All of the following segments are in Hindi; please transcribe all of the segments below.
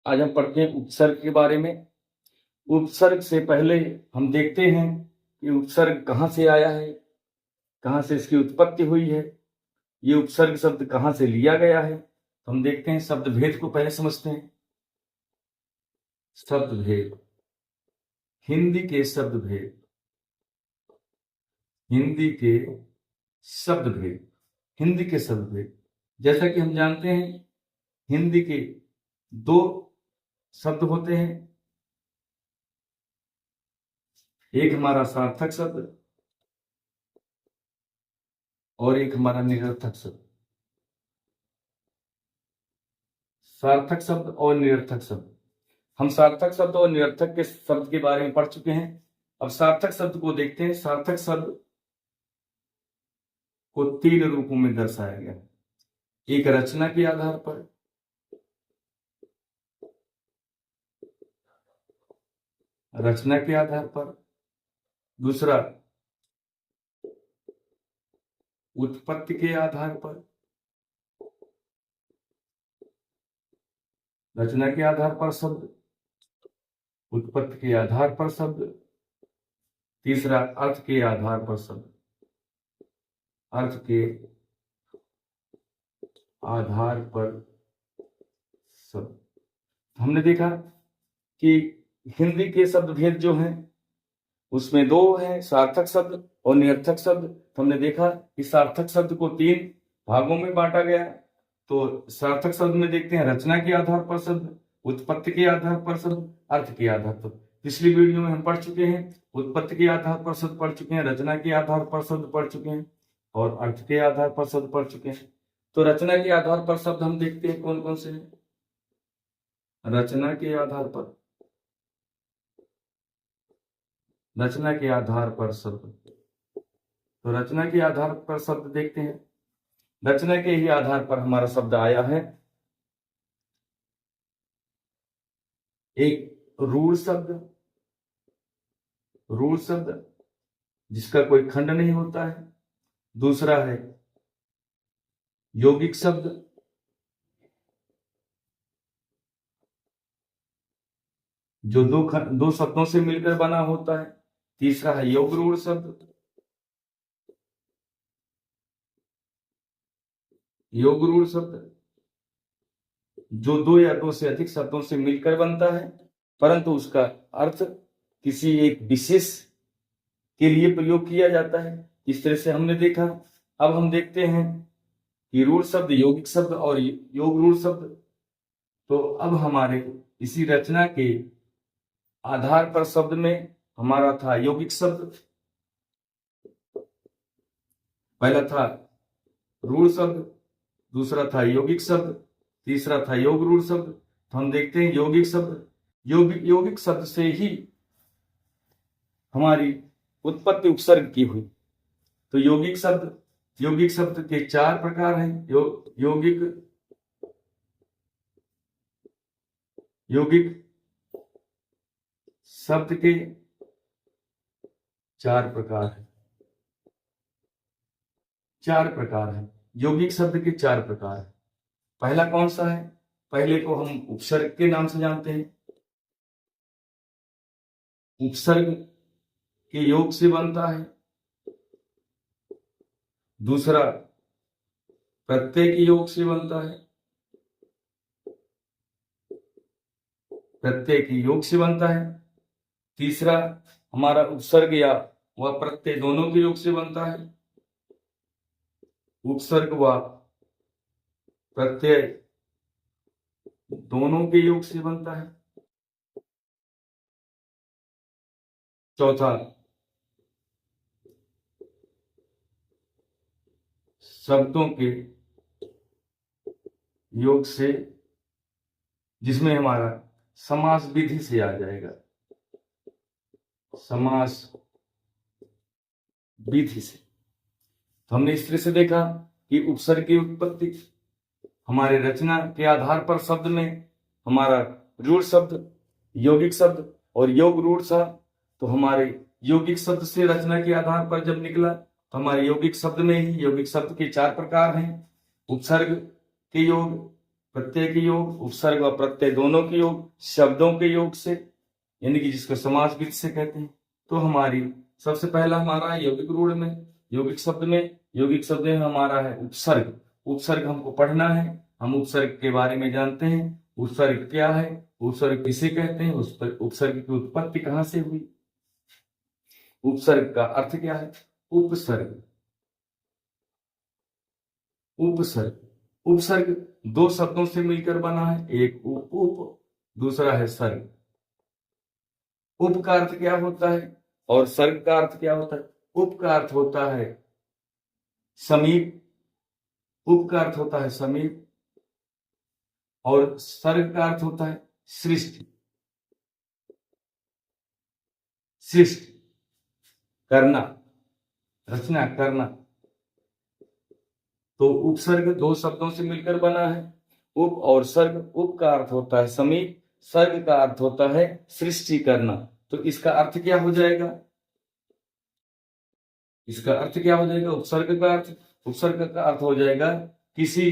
आज हम पढ़ते हैं उपसर्ग के बारे में। उपसर्ग से पहले हम देखते हैं कि उपसर्ग कहाँ से आया है, कहाँ से इसकी उत्पत्ति हुई है, ये उपसर्ग शब्द कहाँ से लिया गया है। तो हम देखते हैं, शब्द भेद को पहले समझते हैं। शब्द भेद, हिंदी के शब्द भेद, हिंदी के शब्द भेद, हिंदी के शब्द भेद। जैसा कि हम जानते हैं, हिंदी के दो शब्द होते हैं, एक हमारा सार्थक शब्द और एक हमारा निरर्थक शब्द। सार्थक शब्द और निरर्थक शब्द। हम सार्थक शब्द और निरर्थक के शब्द के बारे में पढ़ चुके हैं। अब सार्थक शब्द को देखते हैं। सार्थक शब्द को तीन रूपों में दर्शाया गया है। एक रचना के आधार पर, रचना के आधार पर, दूसरा उत्पत्ति के आधार पर, रचना के आधार पर शब्द, उत्पत्ति के आधार पर शब्द, तीसरा अर्थ के आधार पर शब्द, अर्थ के आधार पर शब्द। हमने देखा कि हिंदी के शब्द भेद जो हैं उसमें दो हैं, सार्थक शब्द और निरर्थक शब्द। तो हमने देखा कि सार्थक शब्द को तीन भागों में बांटा गया। तो सार्थक शब्द में देखते हैं रचना के आधार पर शब्द, उत्पत्ति के आधार पर शब्द, अर्थ के आधार पर। पिछली वीडियो में हम पढ़ चुके हैं, उत्पत्ति के आधार पर शब्द पढ़ चुके हैं, रचना के आधार पर शब्द पढ़ चुके हैं और अर्थ के आधार पर शब्द पढ़ चुके हैं। तो रचना के आधार पर शब्द हम देखते हैं कौन कौन से हैं। रचना के आधार पर, रचना के आधार पर शब्द। तो रचना के आधार पर शब्द देखते हैं। रचना के ही आधार पर हमारा शब्द आया है एक रूढ़ शब्द, रूढ़ शब्द जिसका कोई खंड नहीं होता है। दूसरा है यौगिक शब्द, जो दो शब्दों से मिलकर बना होता है। तीसरा है योग रूढ़ शब्द, योग रूढ़ शब्द जो दो या दो से अधिक शब्दों से मिलकर बनता है, परंतु उसका अर्थ किसी एक विशेष के लिए प्रयोग किया जाता है। इस तरह से हमने देखा। अब हम देखते हैं कि रूढ़ शब्द, यौगिक शब्द और योग रूढ़ शब्द। तो अब हमारे इसी रचना के आधार पर शब्द में हमारा था यौगिक शब्द, पहला था रूढ़ शब्द, दूसरा था यौगिक शब्द, तीसरा था योग रूढ़ शब्द। तो हम देखते हैं यौगिक शब्द, यौगिक शब्द से ही हमारी उत्पत्ति उपसर्ग की हुई। तो यौगिक शब्द के चार प्रकार हैं। यौगिक शब्द के चार प्रकार हैं। चार प्रकार हैं यौगिक शब्द के, चार प्रकार हैं। पहला कौन सा है? पहले को हम उपसर्ग के नाम से जानते हैं। उपसर्ग के योग से बनता है। दूसरा प्रत्यय के योग से बनता है, प्रत्यय के योग से बनता है। तीसरा हमारा उपसर्ग या वह प्रत्यय दोनों के योग से बनता है। उपसर्ग व प्रत्यय दोनों के योग से बनता है। चौथा शब्दों के योग से, जिसमें हमारा समास विधि से आ जाएगा, समास विधि से। तो हमने इस तरह से देखा कि उपसर्ग की उत्पत्ति हमारे रचना के आधार पर शब्द में हमारा रूढ़ शब्द, यौगिक शब्द और योग रूढ़ था। तो हमारे यौगिक शब्द से रचना के आधार पर जब निकला तो हमारे यौगिक शब्द में ही, यौगिक शब्द के चार प्रकार हैं। उपसर्ग के योग, प्रत्यय के योग, उपसर्ग और प्रत्यय दोनों के योग, शब्दों के योग से, यानी कि जिसको समास विधि से कहते हैं। तो हमारी सबसे पहला हमारा यौगिक रूढ़ में, यौगिक शब्द में हमारा है उपसर्ग। उपसर्ग हमको पढ़ना है, हम उपसर्ग के बारे में जानते हैं। उपसर्ग क्या है, उपसर्ग किसे कहते हैं, उपसर्ग की उत्पत्ति कहां से हुई, उपसर्ग का अर्थ क्या है। उपसर्ग, उपसर्ग, उपसर्ग दो शब्दों से मिलकर बना है, एक उप, दूसरा है सर्ग। उप का अर्थ क्या होता है और सर्ग का अर्थ क्या होता है। उप का अर्थ होता है समीप, उप का अर्थ होता है समीप, और सर्ग का अर्थ होता है सृष्टि, सृष्टि करना, रचना करना। तो उपसर्ग दो शब्दों से मिलकर बना है, उप और सर्ग। उप का अर्थ होता है समीप, सर्ग का अर्थ होता है सृष्टि करना। तो इसका अर्थ क्या हो जाएगा, इसका अर्थ क्या हो जाएगा, उपसर्ग का अर्थ, उपसर्ग का अर्थ हो जाएगा किसी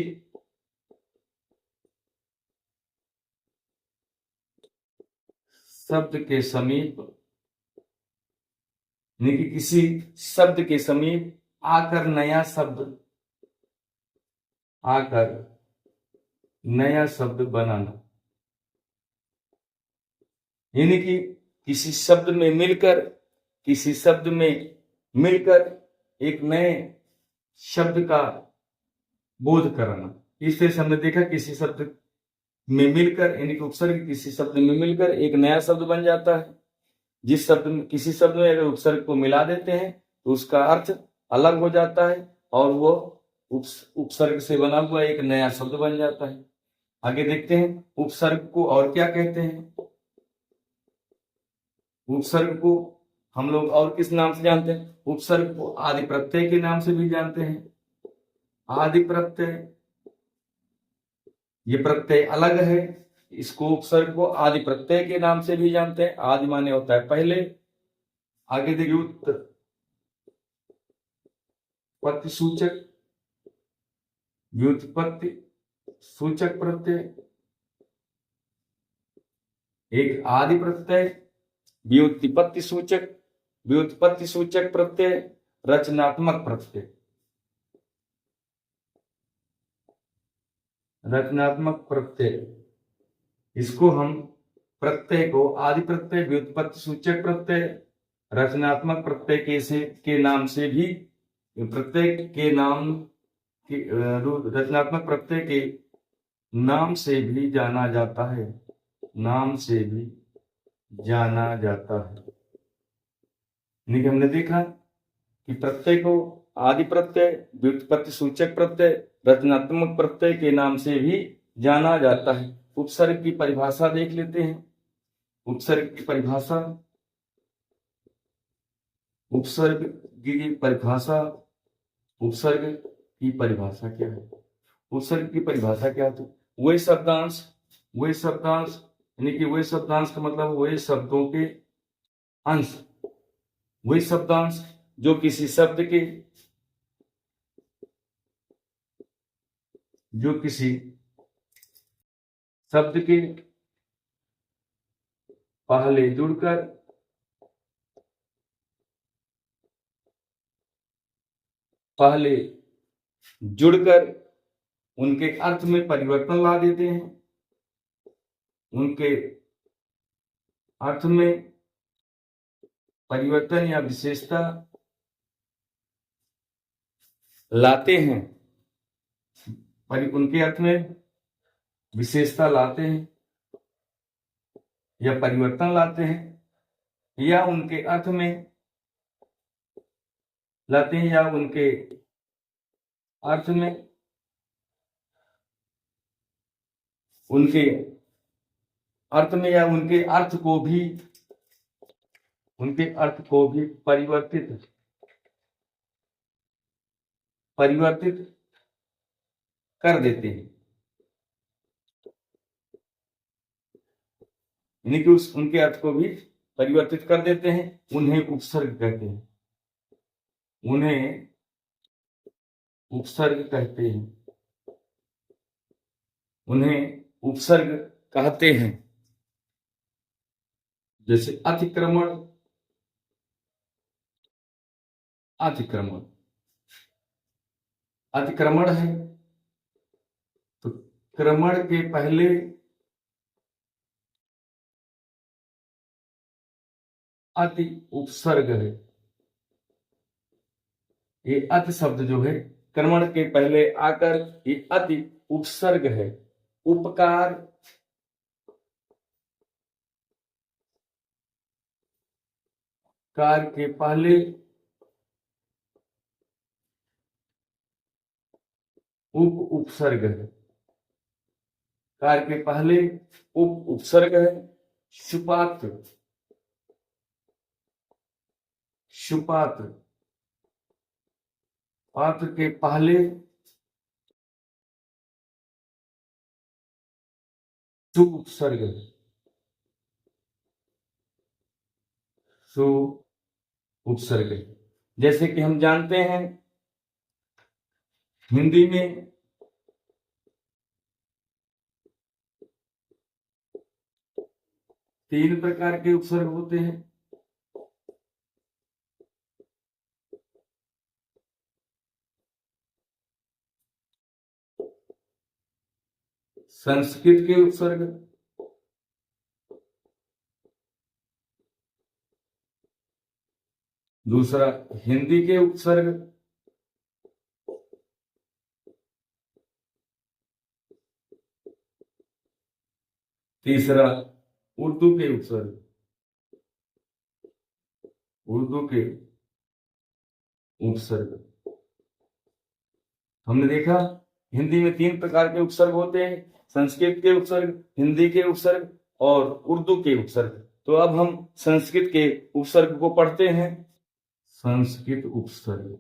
शब्द के समीप, यानी कि किसी शब्द के समीप आकर नया शब्द, आकर नया शब्द बनाना, यानी कि किसी शब्द में मिलकर, किसी शब्द में मिलकर एक नए शब्द का बोध कराना। इस तरह से हमने देखा किसी शब्द में मिलकर, यानी कि उपसर्ग किसी शब्द में मिलकर एक नया शब्द बन जाता है। जिस शब्द में, किसी शब्द में अगर उपसर्ग को मिला देते हैं तो उसका अर्थ अलग हो जाता है और वो उपसर्ग से बना हुआ एक नया शब्द बन जाता है। आगे देखते हैं उपसर्ग को और क्या कहते हैं। उपसर्ग को हम लोग और किस नाम से जानते हैं, उपसर्ग को आदि प्रत्यय के नाम से भी जानते हैं। आदि प्रत्यय, ये प्रत्यय अलग है, इसको उपसर्ग को आदि प्रत्यय के नाम से भी जानते हैं। आदि माने होता है पहले। आगे देखिए उत्पत्ति सूचक, व्युत्पत्ति सूचक प्रत्यय, एक आदि प्रत्यय, व्युत्पत्ति सूचक, व्युत्पत्ति सूचक प्रत्यय, रचनात्मक प्रत्यय, रचनात्मक प्रत्यय। इसको हम प्रत्यय को आदि प्रत्यय, व्युत्पत्ति सूचक प्रत्यय, रचनात्मक प्रत्यय के नाम से भी, प्रत्यय के नाम की रचनात्मक प्रत्यय के नाम से भी जाना जाता है, नाम से भी जाना जाता है। यानी कि हमने देखा कि प्रत्यय को आदि प्रत्यय, व्युत्पत्ति सूचक प्रत्यय, रचनात्मक प्रत्यय के नाम से भी जाना जाता है। उपसर्ग की परिभाषा देख लेते हैं। उपसर्ग की परिभाषा, उपसर्ग की परिभाषा, उपसर्ग की परिभाषा क्या है, उपसर्ग की परिभाषा क्या है। वे शब्दांश, वे शब्दांश, यानी कि वे शब्दांश का मतलब वे शब्दों के अंश, वे शब्दांश जो किसी शब्द के, जो किसी शब्द के पहले जुड़कर, पहले जुड़कर उनके अर्थ में परिवर्तन ला देते हैं, उनके अर्थ में परिवर्तन या विशेषता लाते हैं, उनके अर्थ में विशेषता लाते हैं या परिवर्तन लाते हैं, या उनके अर्थ में लाते हैं, या उनके अर्थ में, उनके अर्थ में या उनके अर्थ को भी, उनके अर्थ को भी परिवर्तित, परिवर्तित कर देते हैं। यानी कि उनके अर्थ को भी परिवर्तित कर देते हैं, उन्हें उपसर्ग कहते हैं, उन्हें उपसर्ग कहते हैं, उन्हें उपसर्ग कहते हैं। जैसे अतिक्रमण, अतिक्रमण, अतिक्रमण है तो क्रमण के पहले अति उपसर्ग है। ये अति शब्द जो है क्रमण के पहले आकर ये अति उपसर्ग है। उपकार, कार के पहले उप उपसर्ग है। कार के पहले उप उपसर्ग है। सुपात्र, सुपात्र, पात्र के पहले सु उपसर्ग है। सु उपसर्ग है। जैसे कि हम जानते हैं हिंदी में तीन प्रकार के उपसर्ग होते हैं। संस्कृत के उपसर्ग, दूसरा हिंदी के उपसर्ग, तीसरा उर्दू के उपसर्ग, उर्दू के उपसर्ग। हमने देखा हिंदी में तीन प्रकार के उपसर्ग होते हैं, संस्कृत के उपसर्ग, हिंदी के उपसर्ग और उर्दू के उपसर्ग। तो अब हम संस्कृत के उपसर्ग को पढ़ते हैं। संस्कृत उपसर्ग,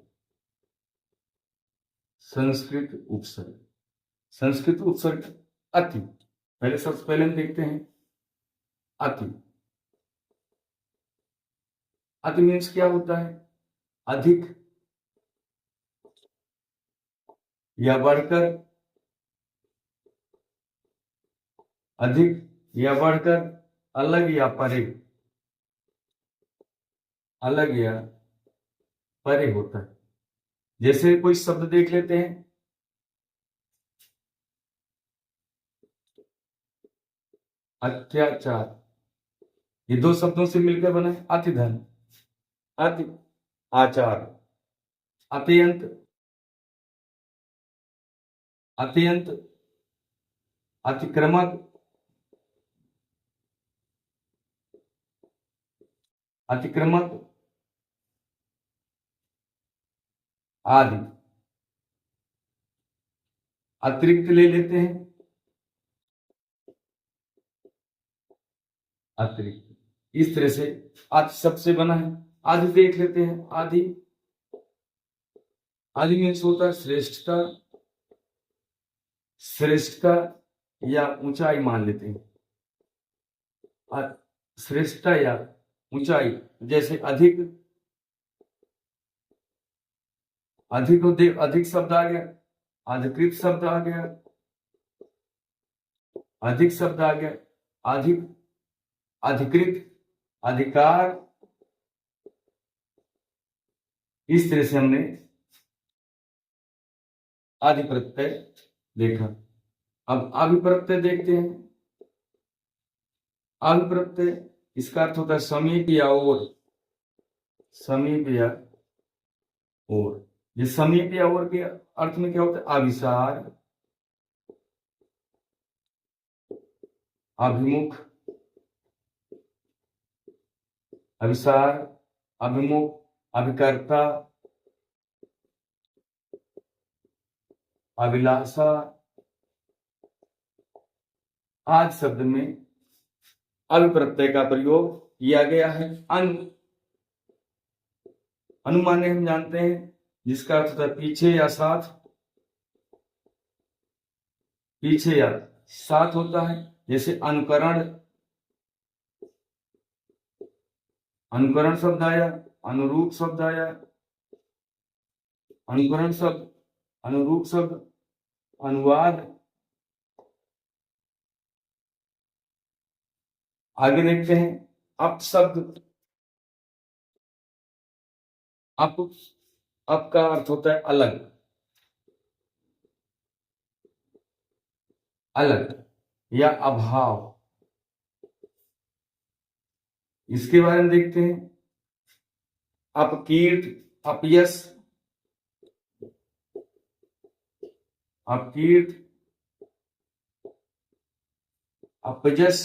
संस्कृत उपसर्ग, संस्कृत उपसर्ग अति। पहले सबसे पहले हम देखते हैं अति। अति मीन्स क्या होता है? अधिक या बढ़कर, अधिक या बढ़कर, अलग या परे, अलग या परे होता है। जैसे कोई शब्द देख लेते हैं, अत्याचार, ये दो शब्दों से मिलकर बना है अति धन, अति आचार, अत्यंत, अत्यंत, अतिक्रमक, अतिक्रमक आदि। अतिरिक्त ले लेते हैं, अतिरिक्त। इस तरह से आदि शब्द से बना है। आदि देख लेते हैं। आदि, आदि मीन्स होता है श्रेष्ठता, श्रेष्ठता या ऊंचाई मान लेते हैं। श्रेष्ठता या ऊंचाई। जैसे अधिक, अधिक, अधिक शब्द आ गया, अधिकृत शब्द आ गया, अधिक शब्द आ गया, अधिक, अधिकृत, अधिकार। इस तरह से हमने आदि प्रत्यय देखा। अब अभिप्रत्यय देखते हैं। अभिप्रत्यय, इसका अर्थ होता है समीप या ओर, समीप या ओर। ये समीप या ओर के अर्थ में क्या होता है? अभिसार, अभिमुख, अभिसार, अभिमुख, अभिकर्ता, अभिलाषा आदि शब्द में अभिप्रत्यय का प्रयोग किया गया है। अनुमाने हम जानते हैं जिसका अर्थ होता है पीछे या साथ, पीछे या साथ होता है। जैसे अनुकरण, अनुकरण शब्द आया, अनुरूप शब्द आया, अनुकरण शब्द, अनुरूप शब्द, अनुवाद, आगे देखते हैं अपशब्द। अप का अर्थ होता है अलग, अलग या अभाव। इसके बारे में देखते हैं अपकीर्ति, अपयश, अपकीर्ति, अपयश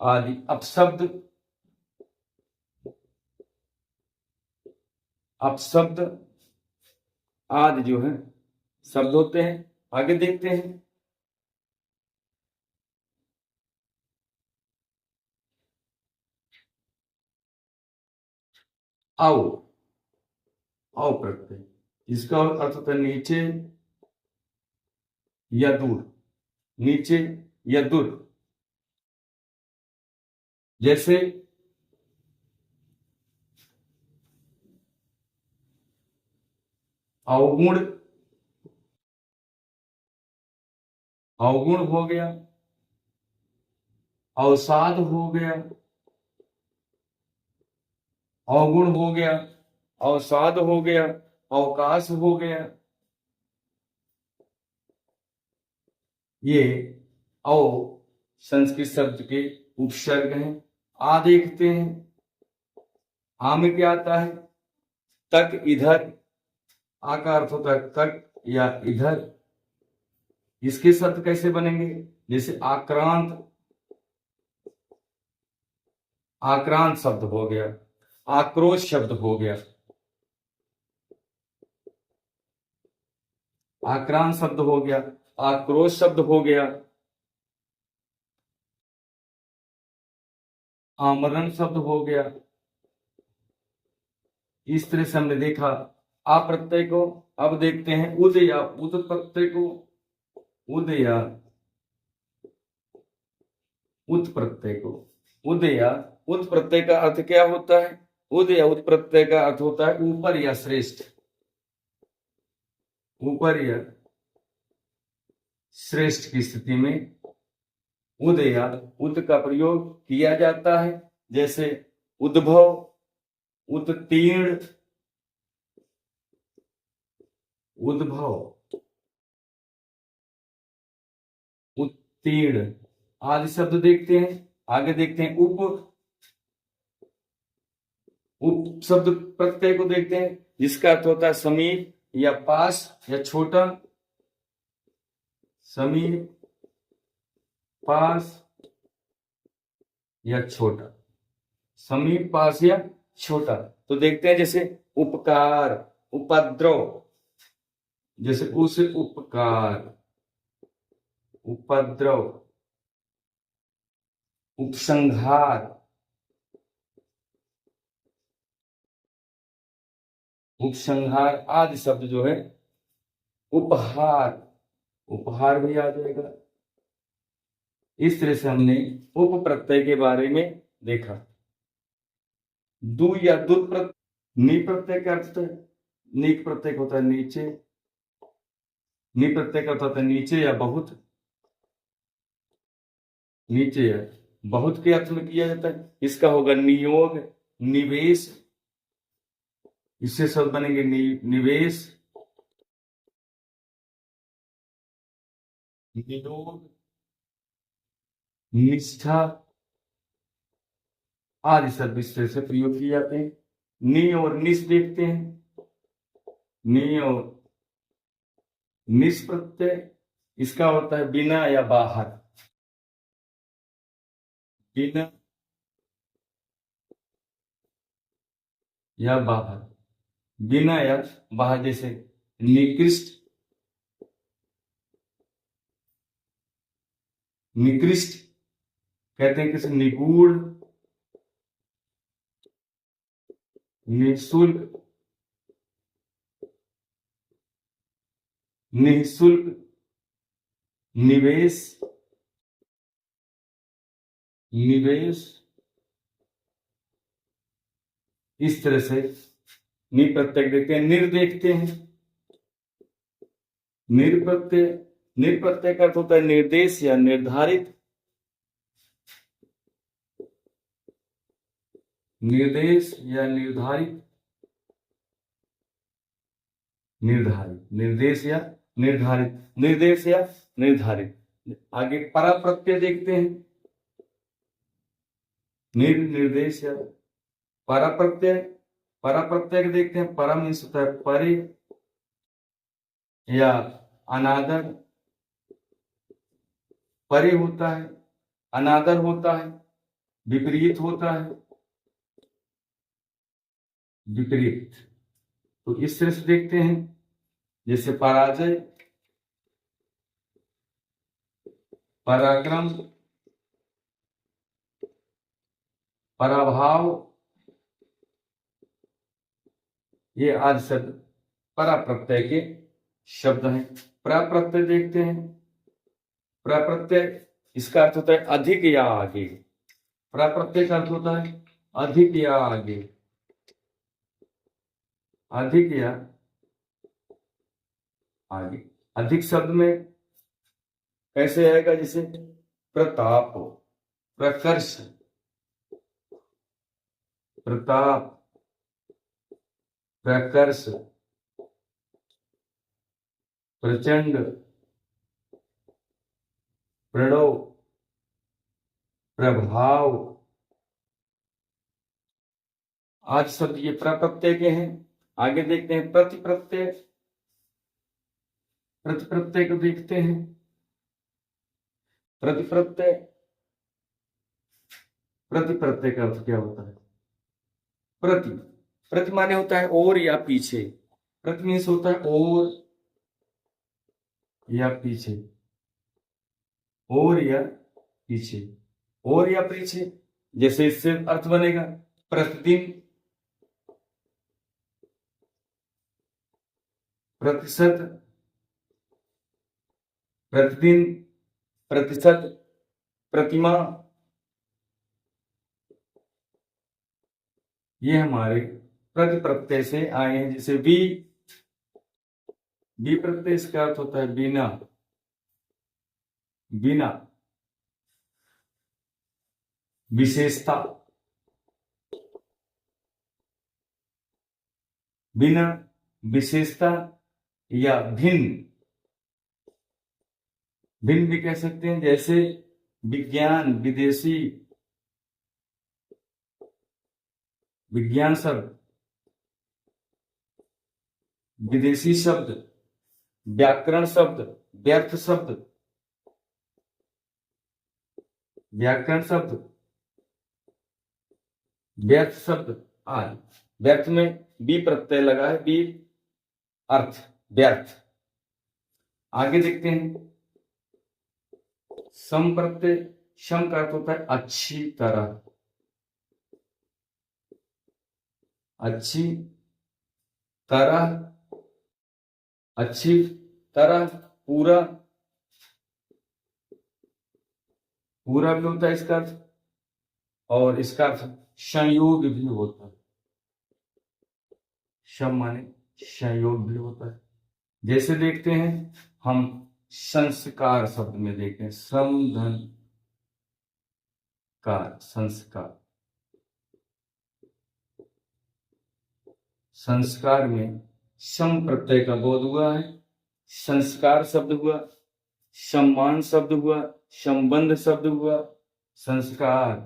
आदि अपशब्द, अपशब्द आदि जो है शब्द होते हैं। आगे देखते हैं आओ, आओ प्रत्यय। इसका अर्थ होता है नीचे या दूर, नीचे या दूर। जैसे अवगुण, अवगुण हो गया, अवसाद हो गया, अवगुण हो गया, अवसाद हो गया, अवकाश हो गया। ये औ संस्कृत शब्द के उपसर्ग हैं। आ देखते हैं, आ में क्या आता है? तक, इधर। आ का अर्थ होता है तक या इधर। इसके शब्द कैसे बनेंगे? जैसे आक्रांत, आक्रांत शब्द हो गया, आक्रोश शब्द हो गया। आक्रांत शब्द हो गया, आक्रोश शब्द हो गया, आमरण शब्द हो गया। इस तरह से हमने देखा आ प्रत्यय को। अब देखते हैं उदया, उद प्रत्यय को। उदया, उत प्रत्यय को। उदया, उत प्रत्यय का अर्थ क्या होता है? उदया, उत प्रत्यय का अर्थ होता है ऊपर या श्रेष्ठ, ऊपर या श्रेष्ठ की स्थिति में उदया, उद का प्रयोग किया जाता है। जैसे उद्भव, उत्तीर्ण, उद्भव, उत्तीर्ण आदि शब्द देखते हैं। आगे देखते हैं उप, उप शब्द प्रत्यय को देखते हैं, जिसका अर्थ होता है समीप या पास या छोटा। समीप, पास या छोटा, समीप, पास या छोटा। तो देखते हैं जैसे उपकार, उपद्रव। जैसे उस उपकार, उपद्रव, उपसंहार, उपसंहार आदि शब्द जो है। उपहार, उपहार भी आ जाएगा। इस तरह से हमने उप प्रत्यय के बारे में देखा। दु या दुर प्रत्यय, नि प्रत्यय का अर्थ है, नीक प्रत्यय होता है नीचे, नि प्रत्यय का अर्थ होता है नीचे या बहुत, नीचे या बहुत के अर्थ में किया जाता है। इसका होगा नियोग, निवेश। इससे शब्द बनेंगे निवेश, नियोग, निष्ठा आदि शब्द इस तरह से प्रयोग किए जाते हैं। नि और निस देखते हैं। नि और निस प्रत्यय, इसका होता है बिना या बाहर, बिना या बाहर, बिना या बाहर। जैसे निकृष्ट, निकृष्ट कहते हैं किसी निगूढ़, निःशुल्क, निःशुल्क, निवेश, निवेश। इस तरह से नि प्रत्यय देखते हैं। निर देखते हैं, निर प्रत्यय निर प्रत्यय का अर्थ होता है निर्देश या निर्धारित, निर्देश या निर्धारित, निर्धारित, निर्देश या निर्धारित, निर्देश या निर्धारित। आगे परा प्रत्यय देखते हैं। निर्देश या परा प्रत्यय, परा प्रत्यय देखते हैं। परा मीन्स होता है परे या अनादर, परे होता है, अनादर होता है, विपरीत होता है, विपरीत। तो इस तरह से देखते हैं, जैसे पराजय, पराक्रम, पराभाव, ये आज शब्द परा प्रत्यय के शब्द हैं। प्रा प्रत्यय देखते हैं। प्रा प्रत्यय इसका अर्थ होता है अधिक या आगे। प्रा प्रत्यय का अर्थ होता है अधिक या आगे, अधिक या आगे। अधिक शब्द में कैसे आएगा? जैसे प्रताप, प्रकर्ष, प्रताप, प्रकर्ष, प्रचंड, प्रणव, प्रभाव। आज शब्द ये प्रत्यय के हैं। आगे देखते हैं प्रति प्रत्यय। प्रति प्रत्यय को देखते हैं। प्रति प्रत्यय, प्रति प्रत्यय का अर्थ क्या होता है? प्रति, प्रति माने होता है और या पीछे। प्रति मीन्स होता है और या पीछे, और या पीछे, और या पीछे। जैसे इससे अर्थ बनेगा प्रतिदिन, प्रतिशत, प्रतिदिन, प्रतिशत, प्रतिमा। ये हमारे प्रति प्रत्यय से आए हैं। जैसे बी, बी प्रत्यय इसका अर्थ होता है बिना, बिना, विशेषता, बिना, विशेषता या भिन्न, भिन्न भी कह सकते हैं। जैसे विज्ञान, विदेशी, विज्ञान शब्द, विदेशी शब्द, व्याकरण शब्द, व्यर्थ शब्द, व्याकरण शब्द, व्यर्थ शब्द आदि। व्यर्थ में बी प्रत्यय लगा है, बी अर्थ व्यर्थ। आगे देखते हैं सम प्रत्यय। सम का अर्थ होता है अच्छी तरह, अच्छी तरह, अच्छी तरह, पूरा, पूरा भी होता है इसका अर्थ। और इसका अर्थ संयोग भी होता है। सम माने संयोग भी होता है। जैसे देखते हैं हम संस्कार शब्द में देखते हैं, समधन कार, संस्कार। संस्कार में सम प्रत्यय का बोध हुआ है। संस्कार शब्द हुआ, सम्मान शब्द हुआ, संबंध शब्द हुआ, संस्कार,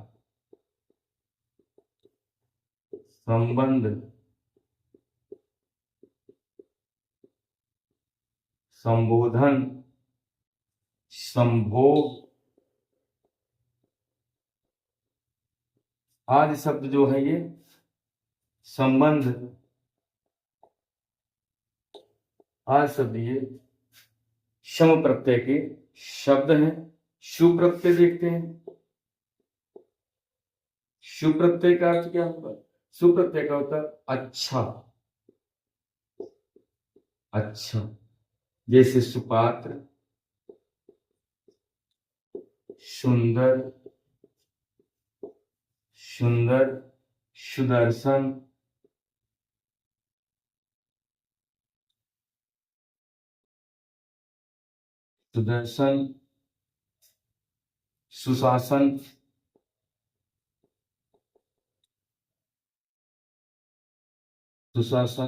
संबंध, संबोधन, संभोग। आदि शब्द जो है ये संबंध, आदि शब्द ये सम प्रत्यय के शब्द हैं। शु प्रत्यय देखते हैं। शु प्रत्यय का अर्थ क्या होगा? शु प्रत्यय का होता है अच्छा, अच्छा। जैसे सुपात्र, सुंदर, सुंदर, सुदर्शन, सुदर्शन, सुशासन, सुशासन,